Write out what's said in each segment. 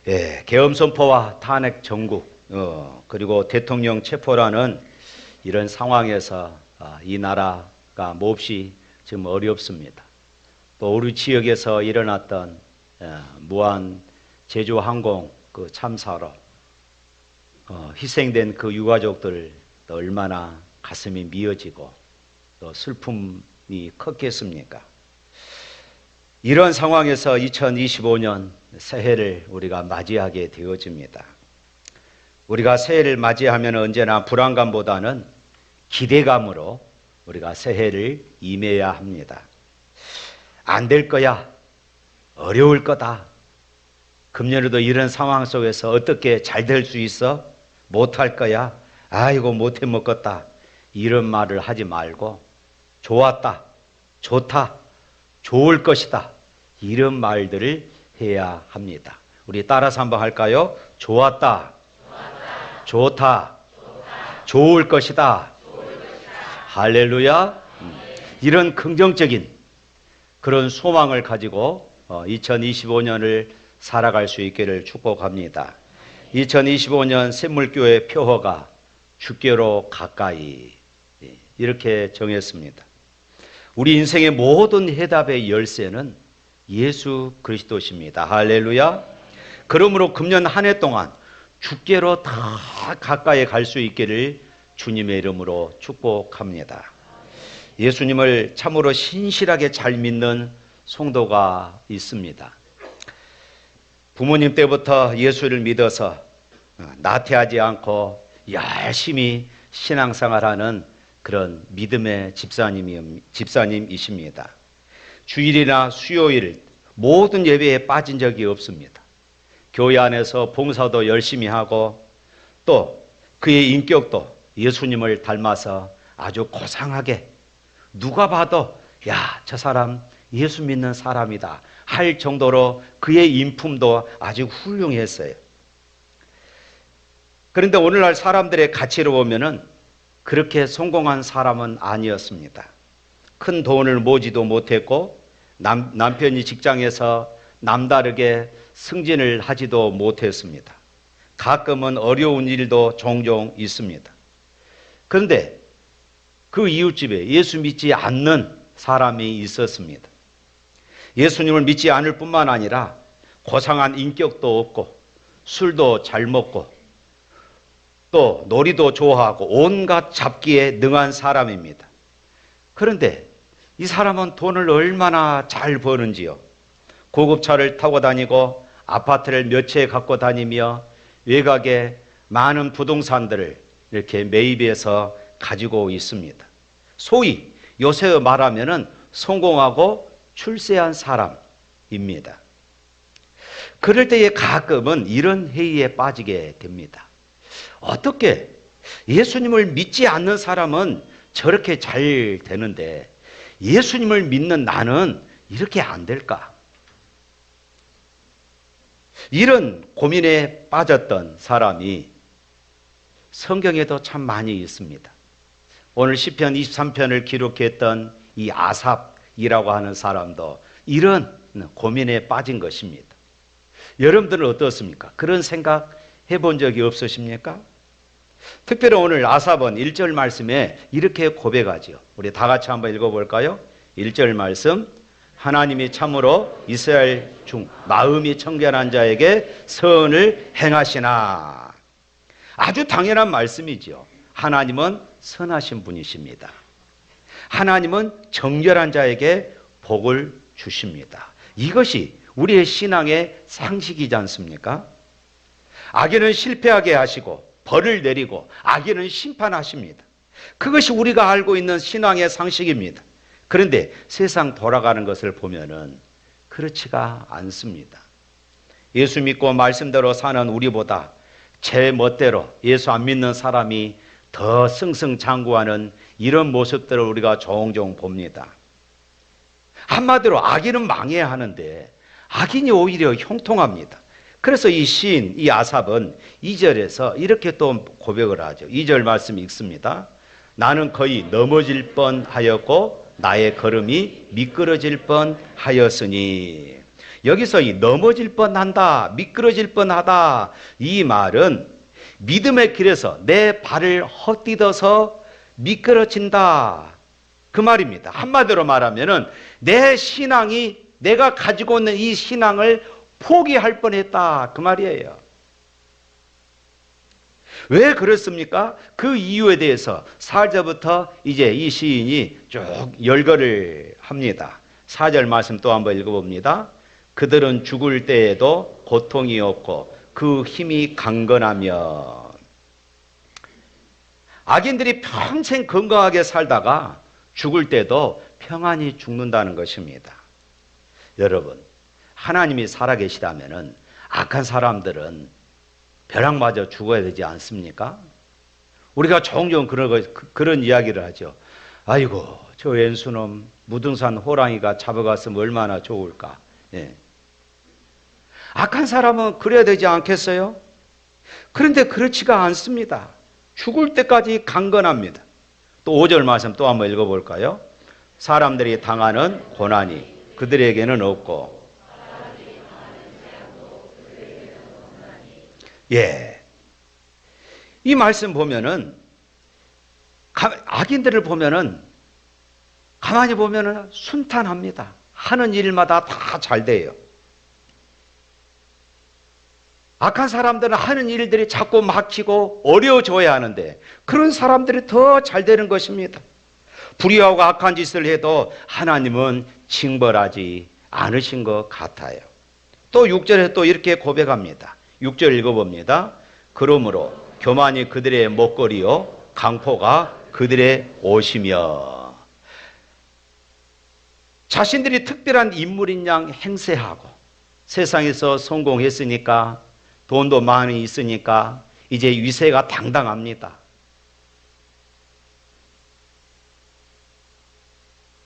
계엄 선포와 탄핵 정국, 그리고 대통령 체포라는 이런 상황에서 이 나라가 몹시 지금 어렵습니다. 또 우리 지역에서 일어났던 무한 제주항공 그 참사로 희생된 그 유가족들 얼마나 가슴이 미어지고 또 슬픔이 컸겠습니까? 이런 상황에서 2025년 새해를 우리가 맞이하게 되어집니다. 우리가 새해를 맞이하면 언제나 불안감보다는 기대감으로 우리가 새해를 임해야 합니다. 안 될 거야, 어려울 거다, 금년에도 이런 상황 속에서 어떻게 잘 될 수 있어? 못할 거야, 아이고 못해 먹겠다, 이런 말을 하지 말고 좋았다, 좋다, 좋을 것이다, 이런 말들을 해야 합니다. 우리 따라서 한번 할까요? 좋았다, 좋다, 좋을 것이다. 할렐루야. 이런 긍정적인 그런 소망을 가지고 2025년을 살아갈 수 있기를 축복합니다. 2025년 샘물교회 표어가 주께로 가까이, 이렇게 정했습니다. 우리 인생의 모든 해답의 열쇠는 예수 그리스도십니다. 할렐루야. 그러므로 금년 한 해 동안 주께로 다 가까이 갈 수 있기를 주님의 이름으로 축복합니다. 예수님을 참으로 신실하게 잘 믿는 성도가 있습니다. 부모님 때부터 예수를 믿어서 나태하지 않고 열심히 신앙생활하는 그런 믿음의 집사님이십니다. 주일이나 수요일 모든 예배에 빠진 적이 없습니다. 교회 안에서 봉사도 열심히 하고 또 그의 인격도 예수님을 닮아서 아주 고상하게, 누가 봐도 야, 저 사람 예수 믿는 사람이다 할 정도로 그의 인품도 아주 훌륭했어요. 그런데 오늘날 사람들의 가치로 보면은 그렇게 성공한 사람은 아니었습니다. 큰 돈을 모지도 못했고 남편이 직장에서 남다르게 승진을 하지도 못했습니다. 가끔은 어려운 일도 종종 있습니다. 그런데 그 이웃집에 예수 믿지 않는 사람이 있었습니다. 예수님을 믿지 않을 뿐만 아니라 고상한 인격도 없고 술도 잘 먹고 또 놀이도 좋아하고 온갖 잡기에 능한 사람입니다. 그런데 이 사람은 돈을 얼마나 잘 버는지요. 고급차를 타고 다니고 아파트를 몇 채 갖고 다니며 외곽에 많은 부동산들을 이렇게 매입해서 가지고 있습니다. 소위 요새 말하면은 성공하고 출세한 사람입니다. 그럴 때에 가끔은 이런 회의에 빠지게 됩니다. 어떻게 예수님을 믿지 않는 사람은 저렇게 잘 되는데 예수님을 믿는 나는 이렇게 안 될까? 이런 고민에 빠졌던 사람이 성경에도 참 많이 있습니다. 오늘 시편 23편을 기록했던 이 아삽이라고 하는 사람도 이런 고민에 빠진 것입니다. 여러분들은 어떻습니까? 그런 생각 해본 적이 없으십니까? 특별히 오늘 아삽은 1절 말씀에 이렇게 고백하죠. 우리 다 같이 한번 읽어볼까요? 1절 말씀, 하나님이 참으로 이스라엘 중 마음이 청결한 자에게 선을 행하시나. 아주 당연한 말씀이죠. 하나님은 선하신 분이십니다. 하나님은 정결한 자에게 복을 주십니다. 이것이 우리의 신앙의 상식이지 않습니까? 악인은 실패하게 하시고 벌을 내리고 악인은 심판하십니다. 그것이 우리가 알고 있는 신앙의 상식입니다. 그런데 세상 돌아가는 것을 보면은 그렇지가 않습니다. 예수 믿고 말씀대로 사는 우리보다 제 멋대로 예수 안 믿는 사람이 더 승승장구하는 이런 모습들을 우리가 종종 봅니다. 한마디로 악인은 망해야 하는데 악인이 오히려 형통합니다. 그래서 이 시인, 이 아삽은 2절에서 이렇게 또 고백을 하죠. 2절 말씀 읽습니다. 나는 거의 넘어질 뻔하였고 나의 걸음이 미끄러질 뻔하였으니. 여기서 이 넘어질 뻔한다, 미끄러질 뻔하다, 이 말은 믿음의 길에서 내 발을 헛디뎌서 미끄러진다, 그 말입니다. 한마디로 말하면은 내 신앙이, 내가 가지고 있는 이 신앙을 포기할 뻔했다, 그 말이에요. 왜 그렇습니까? 그 이유에 대해서 4절부터 이제 이 시인이 쭉 열거를 합니다. 4절 말씀 또 한번 읽어봅니다. 그들은 죽을 때에도 고통이 없고 그 힘이 강건하며. 악인들이 평생 건강하게 살다가 죽을 때도 평안히 죽는다는 것입니다. 여러분, 하나님이 살아계시다면은 악한 사람들은 벼락맞아 죽어야 되지 않습니까? 우리가 종종 그런 이야기를 하죠. 아이고, 저 왼수놈 무등산 호랑이가 잡아갔으면 얼마나 좋을까. 예. 악한 사람은 그래야 되지 않겠어요? 그런데 그렇지가 않습니다. 죽을 때까지 강건합니다. 또 5절 말씀 또 한번 읽어볼까요? 사람들이 당하는 고난이 그들에게는 없고. 예. 이 말씀 보면은, 악인들을 보면은, 가만히 보면은 순탄합니다. 하는 일마다 다 잘 돼요. 악한 사람들은 하는 일들이 자꾸 막히고 어려워져야 하는데, 그런 사람들이 더 잘 되는 것입니다. 불의하고 악한 짓을 해도 하나님은 징벌하지 않으신 것 같아요. 또 6절에 또 이렇게 고백합니다. 6절 읽어봅니다. 그러므로 교만이 그들의 먹거리요 강포가 그들의 옷이며. 자신들이 특별한 인물인 양 행세하고 세상에서 성공했으니까, 돈도 많이 있으니까 이제 위세가 당당합니다.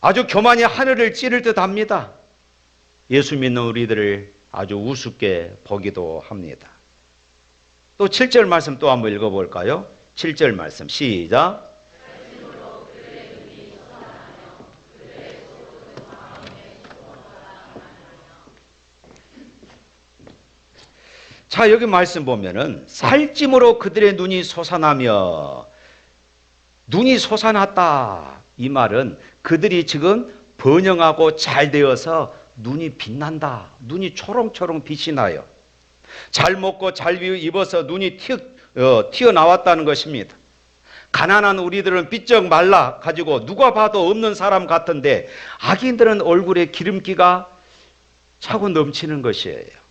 아주 교만이 하늘을 찌를 듯 합니다. 예수 믿는 우리들을 아주 우습게 보기도 합니다. 또 7절 말씀 또 한번 읽어볼까요? 7절 말씀 시작. 자, 여기 말씀 보면은 살찜으로 그들의 눈이 솟아나며. 눈이 솟아났다, 이 말은 그들이 지금 번영하고 잘 되어서 눈이 빛난다, 눈이 초롱초롱 빛이 나요. 잘 먹고 잘 입어서 눈이 튀어나왔다는 것입니다. 가난한 우리들은 삐쩍 말라 가지고 누가 봐도 없는 사람 같은데, 악인들은 얼굴에 기름기가 차고 넘치는 것이에요.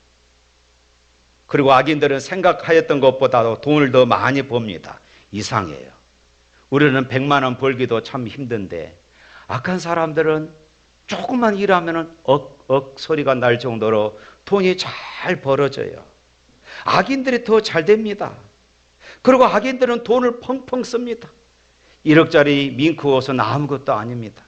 그리고 악인들은 생각하였던 것보다도 돈을 더 많이 법니다. 이상해요. 우리는 100만 원 벌기도 참 힘든데, 악한 사람들은 조금만 일하면 억 소리가 날 정도로 돈이 잘 벌어져요. 악인들이 더 잘 됩니다. 그리고 악인들은 돈을 펑펑 씁니다. 1억짜리 밍크 옷은 아무것도 아닙니다.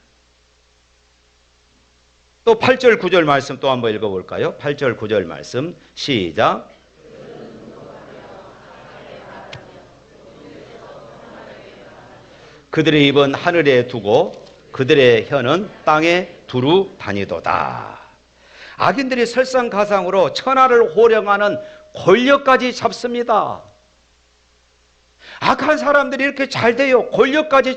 또 8절 9절 말씀 또 한번 읽어볼까요? 8절 9절 말씀 시작. 그들의 입은 하늘에 두고 그들의 혀는 땅에 두루 다니도다. 악인들이 설상가상으로 천하를 호령하는 권력까지 잡습니다. 악한 사람들이 이렇게 잘 돼요. 권력까지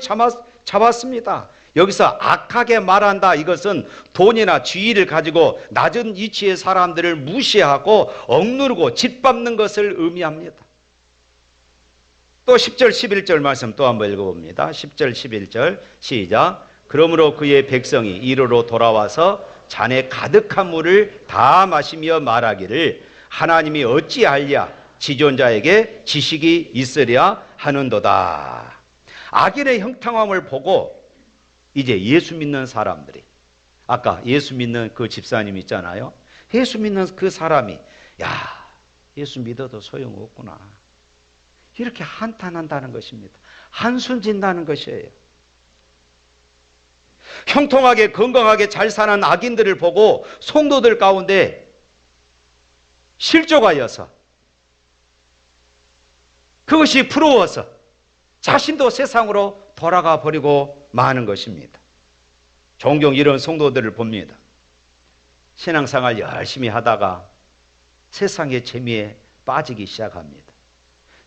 잡았습니다. 여기서 악하게 말한다, 이것은 돈이나 지위를 가지고 낮은 위치의 사람들을 무시하고 억누르고 짓밟는 것을 의미합니다. 또 10절 11절 말씀 또 한번 읽어봅니다. 10절 11절 시작. 그러므로 그의 백성이 이르러 돌아와서 잔에 가득한 물을 다 마시며 말하기를 하나님이 어찌하랴 지존자에게 지식이 있으랴 하는도다. 악인의 형통함을 보고 이제 예수 믿는 사람들이, 아까 예수 믿는 그 집사님 있잖아요. 예수 믿는 그 사람이, 야, 예수 믿어도 소용없구나, 이렇게 한탄한다는 것입니다. 한숨 진다는 것이에요. 형통하게 건강하게 잘 사는 악인들을 보고 성도들 가운데 실족하여서, 그것이 부러워서 자신도 세상으로 돌아가 버리고 마는 것입니다. 종종 이런 성도들을 봅니다. 신앙생활 열심히 하다가 세상의 재미에 빠지기 시작합니다.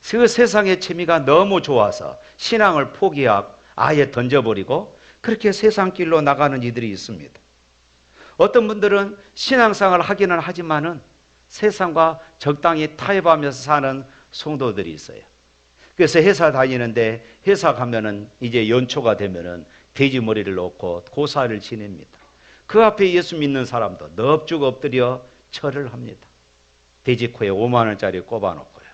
그 세상의 재미가 너무 좋아서 신앙을 포기하고 아예 던져버리고 그렇게 세상 길로 나가는 이들이 있습니다. 어떤 분들은 신앙생활을 하기는 하지만은 세상과 적당히 타협하면서 사는 성도들이 있어요. 그래서 회사 다니는데 회사 가면은 이제 연초가 되면은 돼지 머리를 놓고 고사를 지냅니다. 그 앞에 예수 믿는 사람도 넙죽 엎드려 절을 합니다. 돼지 코에 5만 원짜리 꼽아놓고요.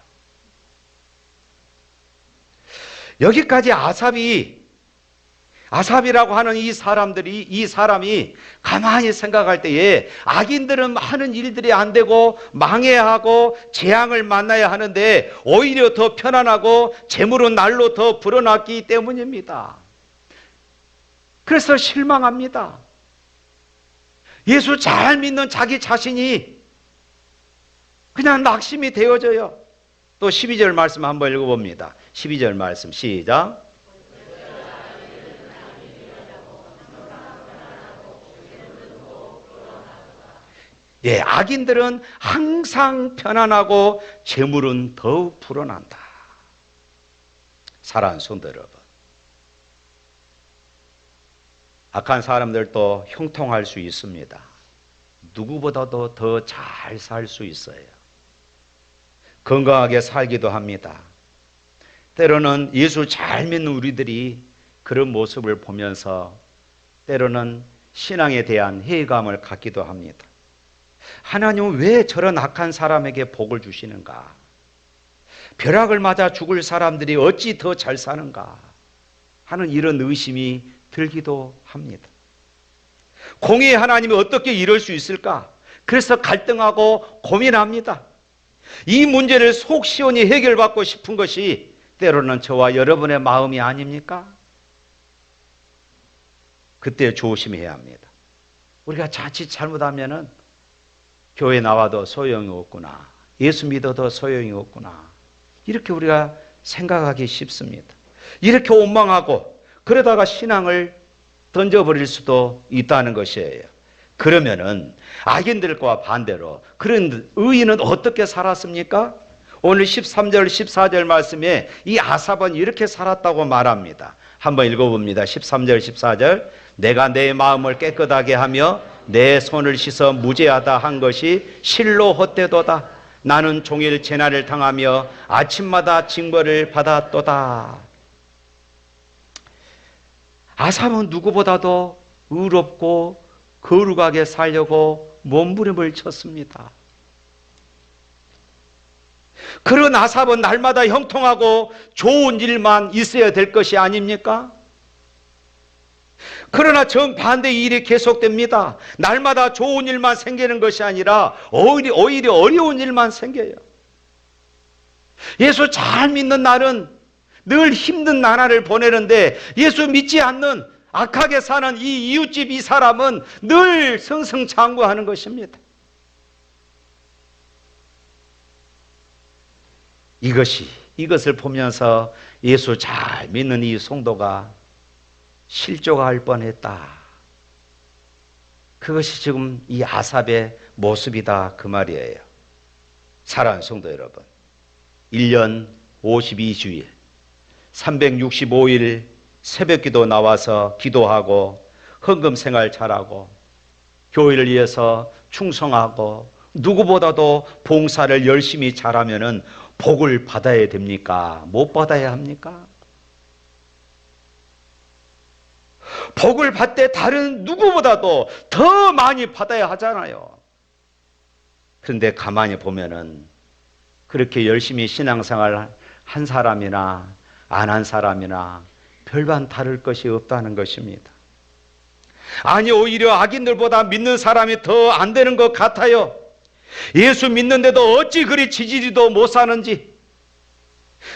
여기까지 아삽이라고 하는 이 사람이 가만히 생각할 때에 악인들은 하는 일들이 안 되고 망해하고 재앙을 만나야 하는데 오히려 더 편안하고 재물은 날로 더 불어났기 때문입니다. 그래서 실망합니다. 예수 잘 믿는 자기 자신이 그냥 낙심이 되어져요. 또 12절 말씀 한번 읽어봅니다. 12절 말씀 시작. 예, 악인들은 항상 편안하고 재물은 더욱 불어난다. 사랑하는 성도 여러분, 악한 사람들도 형통할 수 있습니다. 누구보다도 더 잘 살 수 있어요. 건강하게 살기도 합니다. 때로는 예수 잘 믿는 우리들이 그런 모습을 보면서 때로는 신앙에 대한 회의감을 갖기도 합니다. 하나님은 왜 저런 악한 사람에게 복을 주시는가? 벼락을 맞아 죽을 사람들이 어찌 더 잘 사는가? 하는 이런 의심이 들기도 합니다. 공의의 하나님이 어떻게 이럴 수 있을까? 그래서 갈등하고 고민합니다. 이 문제를 속 시원히 해결받고 싶은 것이 때로는 저와 여러분의 마음이 아닙니까? 그때 조심해야 합니다. 우리가 자칫 잘못하면은 교회 나와도 소용이 없구나, 예수 믿어도 소용이 없구나, 이렇게 우리가 생각하기 쉽습니다. 이렇게 원망하고 그러다가 신앙을 던져버릴 수도 있다는 것이에요. 그러면은 악인들과 반대로 그런 의인은 어떻게 살았습니까? 오늘 13절 14절 말씀에 이 아삽은 이렇게 살았다고 말합니다. 한번 읽어봅니다. 13절 14절. 내가 내 마음을 깨끗하게 하며 내 손을 씻어 무죄하다 한 것이 실로 헛되도다. 나는 종일 재난을 당하며 아침마다 징벌을 받았도다. 아삽은 누구보다도 의롭고 거룩하게 살려고 몸부림을 쳤습니다. 그런 아삽은 날마다 형통하고 좋은 일만 있어야 될 것이 아닙니까? 그러나 정반대 일이 계속됩니다. 날마다 좋은 일만 생기는 것이 아니라 오히려 어려운 일만 생겨요. 예수 잘 믿는 날은 늘 힘든 나날을 보내는데 예수 믿지 않는 악하게 사는 이 이웃집 이 사람은 늘 승승장구하는 것입니다. 이것을 보면서 예수 잘 믿는 이 성도가 실족할 뻔했다. 그것이 지금 이 아삽의 모습이다 그 말이에요. 사랑하는 성도 여러분, 1년 52주일 365일 새벽기도 나와서 기도하고 헌금 생활 잘하고 교회를 위해서 충성하고 누구보다도 봉사를 열심히 잘하면은 복을 받아야 됩니까? 못 받아야 합니까? 복을 받되 다른 누구보다도 더 많이 받아야 하잖아요. 그런데 가만히 보면은 그렇게 열심히 신앙생활 한 사람이나 안 한 사람이나 별반 다를 것이 없다는 것입니다. 아니, 오히려 악인들보다 믿는 사람이 더 안 되는 것 같아요. 예수 믿는데도 어찌 그리 지지리도 못 사는지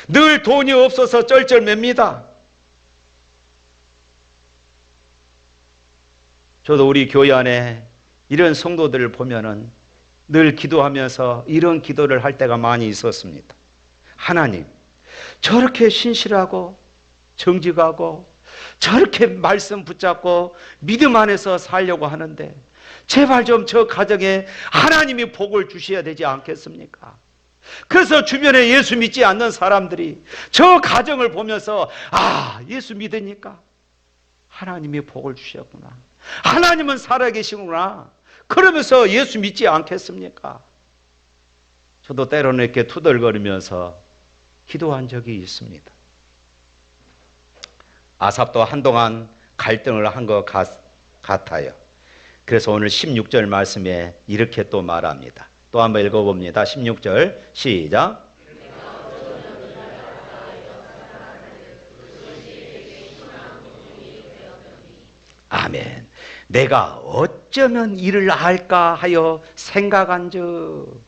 늘 돈이 없어서 쩔쩔맵니다. 저도 우리 교회 안에 이런 성도들을 보면은 늘 기도하면서 이런 기도를 할 때가 많이 있었습니다. 하나님, 저렇게 신실하고 정직하고 저렇게 말씀 붙잡고 믿음 안에서 살려고 하는데 제발 좀 저 가정에 하나님이 복을 주셔야 되지 않겠습니까? 그래서 주변에 예수 믿지 않는 사람들이 저 가정을 보면서 예수 믿으니까 하나님이 복을 주셨구나, 하나님은 살아계시구나, 그러면서 예수 믿지 않겠습니까? 저도 때로는 이렇게 투덜거리면서 기도한 적이 있습니다. 아삽도 한동안 갈등을 한 것 같아요. 그래서 오늘 16절 말씀에 이렇게 또 말합니다. 또 한번 읽어봅니다. 16절 시작. 아멘. 내가 어쩌면 이를 할까 하여 생각한즉,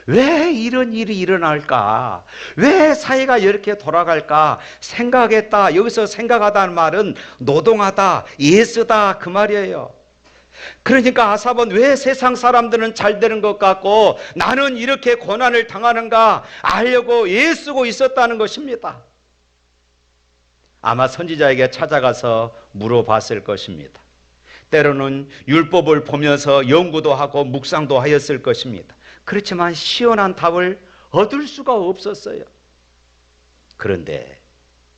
왜 이런 일이 일어날까, 왜 사회가 이렇게 돌아갈까 생각했다. 여기서 생각하다는 말은 노동하다, 애쓰다 그 말이에요. 그러니까 아삽은 왜 세상 사람들은 잘 되는 것 같고 나는 이렇게 고난을 당하는가 알려고 애쓰고 있었다는 것입니다. 아마 선지자에게 찾아가서 물어봤을 것입니다. 때로는 율법을 보면서 연구도 하고 묵상도 하였을 것입니다. 그렇지만 시원한 답을 얻을 수가 없었어요. 그런데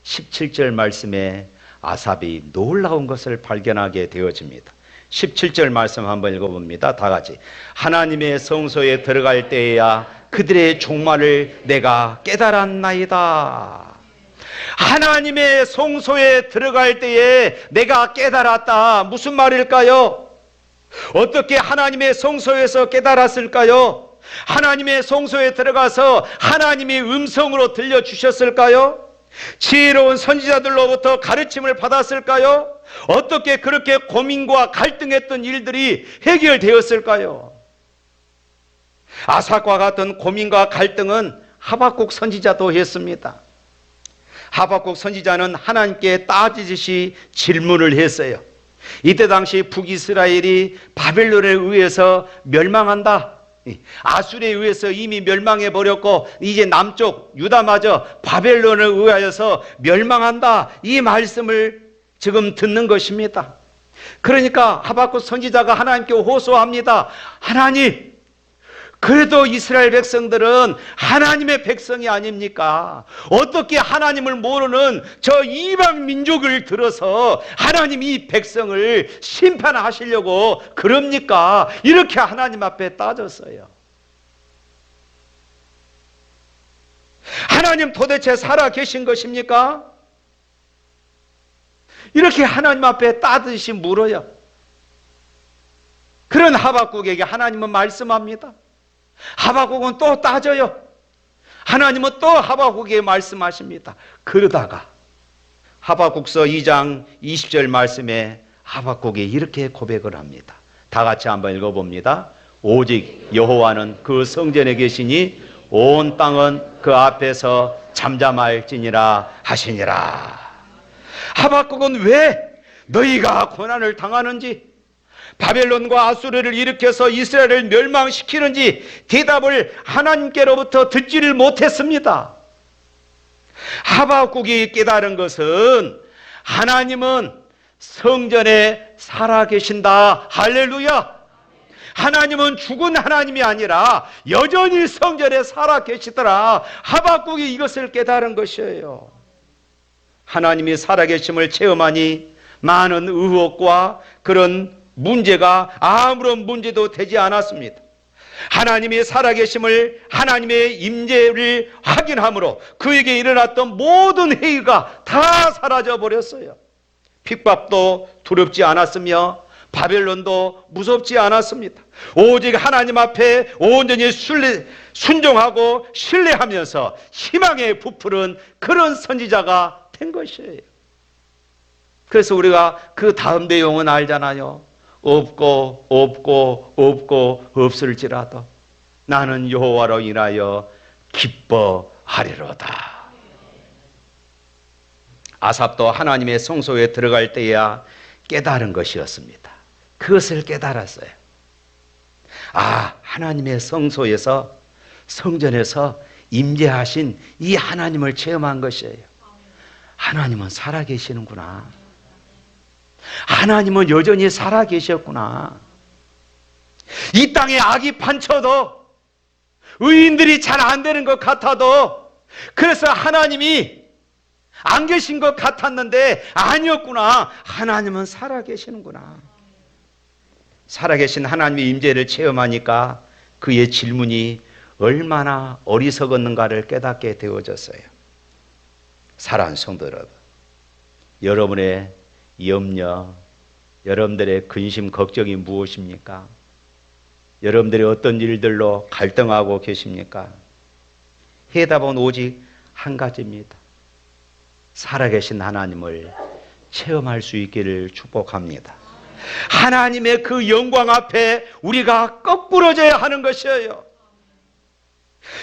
17절 말씀에 아삽이 놀라운 것을 발견하게 되어집니다. 17절 말씀 한번 읽어봅니다. 다 같이. 하나님의 성소에 들어갈 때에야 그들의 종말을 내가 깨달았나이다. 하나님의 성소에 들어갈 때에 내가 깨달았다. 무슨 말일까요? 어떻게 하나님의 성소에서 깨달았을까요? 하나님의 성소에 들어가서 하나님이 음성으로 들려주셨을까요? 지혜로운 선지자들로부터 가르침을 받았을까요? 어떻게 그렇게 고민과 갈등했던 일들이 해결되었을까요? 아삭과 같은 고민과 갈등은 하박국 선지자도 했습니다. 하박국 선지자는 하나님께 따지듯이 질문을 했어요. 이때 당시 북이스라엘이 바벨론에 의해서 멸망한다, 아수르에 의해서 이미 멸망해 버렸고 이제 남쪽 유다마저 바벨론에 의하여서 멸망한다, 이 말씀을 지금 듣는 것입니다. 그러니까 하박국 선지자가 하나님께 호소합니다. 하나님, 그래도 이스라엘 백성들은 하나님의 백성이 아닙니까? 어떻게 하나님을 모르는 저 이방 민족을 들어서 하나님 이 백성을 심판하시려고 그럽니까? 이렇게 하나님 앞에 따졌어요. 하나님 도대체 살아 계신 것입니까? 이렇게 하나님 앞에 따듯이 물어요. 그런 하박국에게 하나님은 말씀합니다. 하박국은 또 따져요. 하나님은 또 하박국에게 말씀하십니다. 그러다가 하박국서 2장 20절 말씀에 하박국이 이렇게 고백을 합니다. 다 같이 한번 읽어봅니다. 오직 여호와는 그 성전에 계시니 온 땅은 그 앞에서 잠잠할지니라 하시니라. 하박국은 왜 너희가 고난을 당하는지, 바벨론과 아수르를 일으켜서 이스라엘을 멸망시키는지 대답을 하나님께로부터 듣지를 못했습니다. 하박국이 깨달은 것은 하나님은 성전에 살아계신다. 할렐루야. 하나님은 죽은 하나님이 아니라 여전히 성전에 살아계시더라. 하박국이 이것을 깨달은 것이에요. 하나님이 살아계심을 체험하니 많은 의혹과 그런 문제가 아무런 문제도 되지 않았습니다. 하나님이 살아계심을, 하나님의 임재를 확인함으로 그에게 일어났던 모든 회의가 다 사라져 버렸어요. 핍박도 두렵지 않았으며 바벨론도 무섭지 않았습니다. 오직 하나님 앞에 온전히 순종하고 신뢰하면서 희망에 부풀은 그런 선지자가 된 것이에요. 그래서 우리가 그 다음 내용은 알잖아요. 없고 없고 없고 없을지라도 나는 여호와로 인하여 기뻐하리로다. 아삽도 하나님의 성소에 들어갈 때야 깨달은 것이었습니다. 그것을 깨달았어요. 하나님의 성소에서, 성전에서 임재하신 이 하나님을 체험한 것이에요. 하나님은 살아계시는구나. 하나님은 여전히 살아계셨구나. 이 땅에 악이 판쳐도 의인들이 잘 안 되는 것 같아도 그래서 하나님이 안 계신 것 같았는데 아니었구나. 하나님은 살아계시는구나. 살아계신 하나님의 임재를 체험하니까 그의 질문이 얼마나 어리석었는가를 깨닫게 되어졌어요. 사랑하는 성도 여러분, 여러분의 염려, 여러분들의 근심, 걱정이 무엇입니까? 여러분들이 어떤 일들로 갈등하고 계십니까? 해답은 오직 한 가지입니다. 살아계신 하나님을 체험할 수 있기를 축복합니다. 하나님의 그 영광 앞에 우리가 거꾸러져야 하는 것이에요.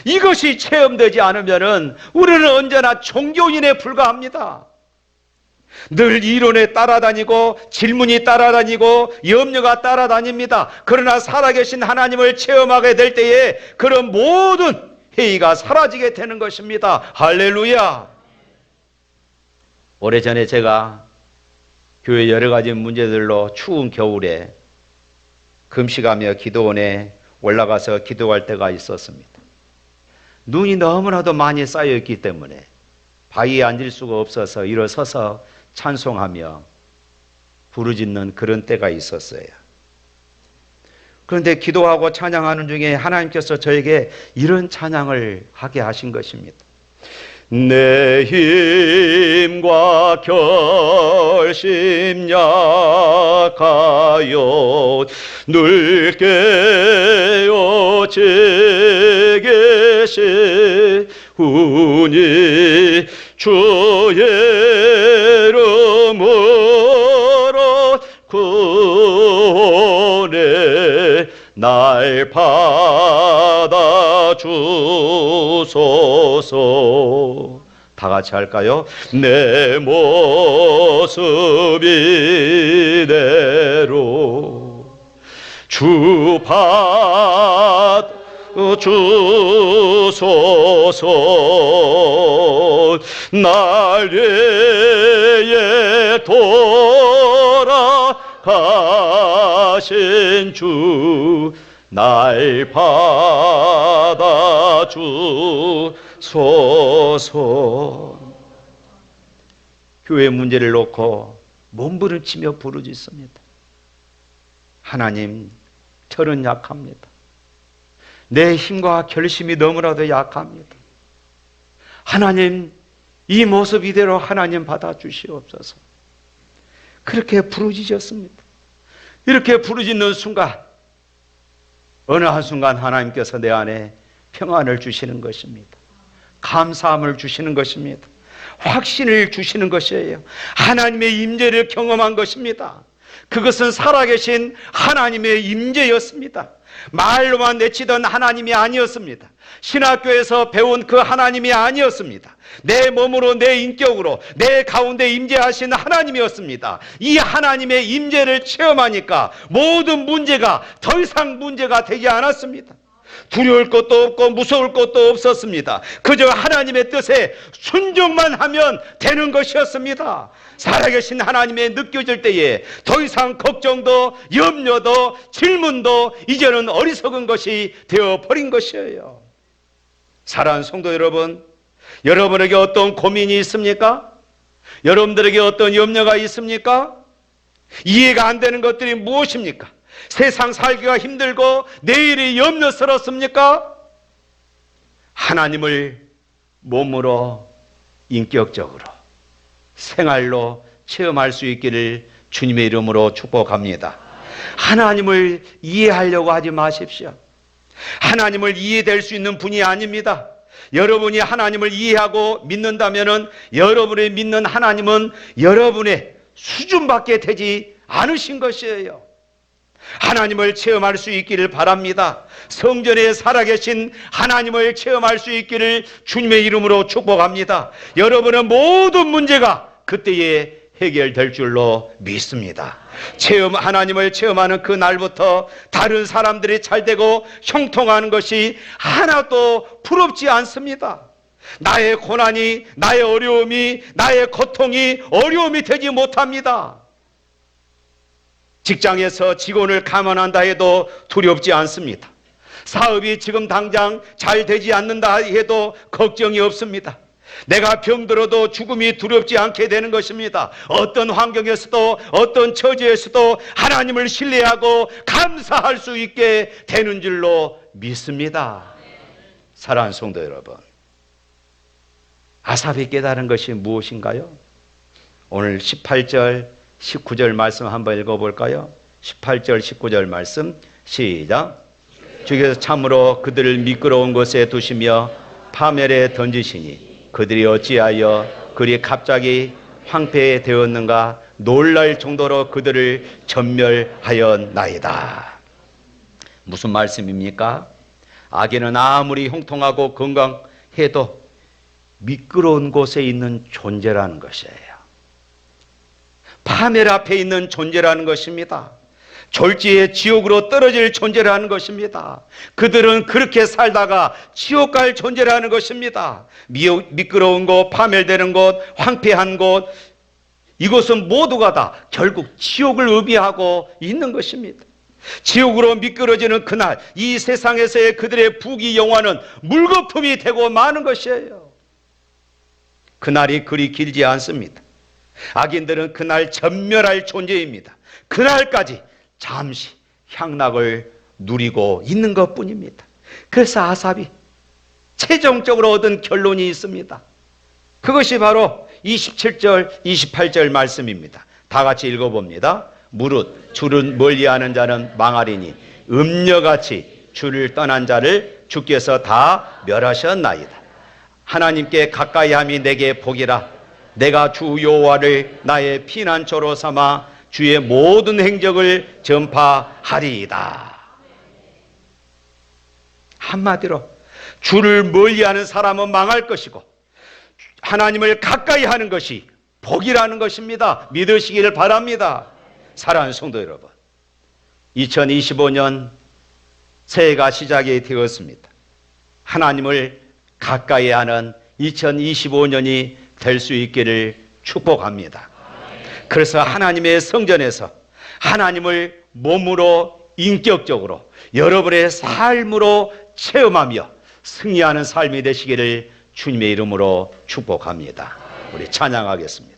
이것이 체험되지 않으면 우리는 언제나 종교인에 불과합니다. 늘 이론에 따라다니고 질문이 따라다니고 염려가 따라다닙니다. 그러나 살아계신 하나님을 체험하게 될 때에 그런 모든 회의가 사라지게 되는 것입니다. 할렐루야. 오래전에 제가 교회 여러 가지 문제들로 추운 겨울에 금식하며 기도원에 올라가서 기도할 때가 있었습니다. 눈이 너무나도 많이 쌓여있기 때문에 바위에 앉을 수가 없어서 일어서서 찬송하며 부르짖는 그런 때가 있었어요. 그런데 기도하고 찬양하는 중에 하나님께서 저에게 이런 찬양을 하게 하신 것입니다. 내 힘과 결심 약하여 늘 깨어지게 시우니 주의 이름으로 구원해 날 받아주소서. 다 같이 할까요? 내 모습 이대로 주 받주소서. 날 위해 돌아가신 주 날 받아주소서. 교회 문제를 놓고 몸부림치며 부르짖습니다. 하나님, 저는 약합니다. 내 힘과 결심이 너무나도 약합니다. 하나님, 이 모습 이대로 하나님 받아주시옵소서. 그렇게 부르짖었습니다. 이렇게 부르짖는 순간 어느 한순간 하나님께서 내 안에 평안을 주시는 것입니다. 감사함을 주시는 것입니다. 확신을 주시는 것이에요. 하나님의 임재를 경험한 것입니다. 그것은 살아계신 하나님의 임재였습니다. 말로만 내치던 하나님이 아니었습니다. 신학교에서 배운 그 하나님이 아니었습니다. 내 몸으로 내 인격으로 내 가운데 임재하신 하나님이었습니다. 이 하나님의 임재를 체험하니까 모든 문제가 더 이상 문제가 되지 않았습니다. 두려울 것도 없고 무서울 것도 없었습니다. 그저 하나님의 뜻에 순종만 하면 되는 것이었습니다. 살아계신 하나님의 느껴질 때에 더 이상 걱정도 염려도 질문도 이제는 어리석은 것이 되어버린 것이에요. 사랑하는 성도 여러분, 여러분에게 어떤 고민이 있습니까? 여러분들에게 어떤 염려가 있습니까? 이해가 안 되는 것들이 무엇입니까? 세상 살기가 힘들고 내일이 염려스럽습니까? 하나님을 몸으로 인격적으로 생활로 체험할 수 있기를 주님의 이름으로 축복합니다. 하나님을 이해하려고 하지 마십시오. 하나님을 이해될 수 있는 분이 아닙니다. 여러분이 하나님을 이해하고 믿는다면 여러분이 믿는 하나님은 여러분의 수준밖에 되지 않으신 것이에요. 하나님을 체험할 수 있기를 바랍니다. 성전에 살아계신 하나님을 체험할 수 있기를 주님의 이름으로 축복합니다. 여러분의 모든 문제가 그때에 해결될 줄로 믿습니다. 하나님을 체험하는 그 날부터 다른 사람들이 잘되고 형통하는 것이 하나도 부럽지 않습니다. 나의 고난이, 나의 어려움이, 나의 고통이 어려움이 되지 못합니다. 직장에서 직원을 감안한다 해도 두렵지 않습니다. 사업이 지금 당장 잘 되지 않는다 해도 걱정이 없습니다. 내가 병들어도 죽음이 두렵지 않게 되는 것입니다. 어떤 환경에서도 어떤 처지에서도 하나님을 신뢰하고 감사할 수 있게 되는 줄로 믿습니다. 사랑하는 성도 여러분, 아삽이 깨달은 것이 무엇인가요? 오늘 18절 19절 말씀 한번 읽어볼까요? 18절 19절 말씀 시작. 주께서 참으로 그들을 미끄러운 곳에 두시며 파멸에 던지시니 그들이 어찌하여 그리 갑자기 황폐되었는가 놀랄 정도로 그들을 전멸하였나이다. 무슨 말씀입니까? 아기는 아무리 형통하고 건강해도 미끄러운 곳에 있는 존재라는 것이에요. 파멸 앞에 있는 존재라는 것입니다. 졸지에 지옥으로 떨어질 존재라는 것입니다. 그들은 그렇게 살다가 지옥 갈 존재라는 것입니다. 미끄러운 곳, 파멸되는 곳, 황폐한 곳, 이곳은 모두가 다 결국 지옥을 의미하고 있는 것입니다. 지옥으로 미끄러지는 그날, 이 세상에서의 그들의 부귀 영화는 물거품이 되고 마는 것이에요. 그날이 그리 길지 않습니다. 악인들은 그날 전멸할 존재입니다. 그날까지 잠시 향락을 누리고 있는 것뿐입니다. 그래서 아삽이 최종적으로 얻은 결론이 있습니다. 그것이 바로 27절, 28절 말씀입니다. 다 같이 읽어봅니다. 무릇 주를 멀리하는 자는 망하리니 음녀같이 주를 떠난 자를 주께서 다 멸하셨나이다. 하나님께 가까이함이 내게 복이라. 내가 주 여호와를 나의 피난처로 삼아 주의 모든 행적을 전파하리이다. 한마디로 주를 멀리하는 사람은 망할 것이고 하나님을 가까이 하는 것이 복이라는 것입니다. 믿으시기를 바랍니다. 사랑하는 성도 여러분, 2025년 새해가 시작이 되었습니다. 하나님을 가까이 하는 2025년이 될 수 있기를 축복합니다. 그래서 하나님의 성전에서 하나님을 몸으로 인격적으로 여러분의 삶으로 체험하며 승리하는 삶이 되시기를 주님의 이름으로 축복합니다. 우리 찬양하겠습니다.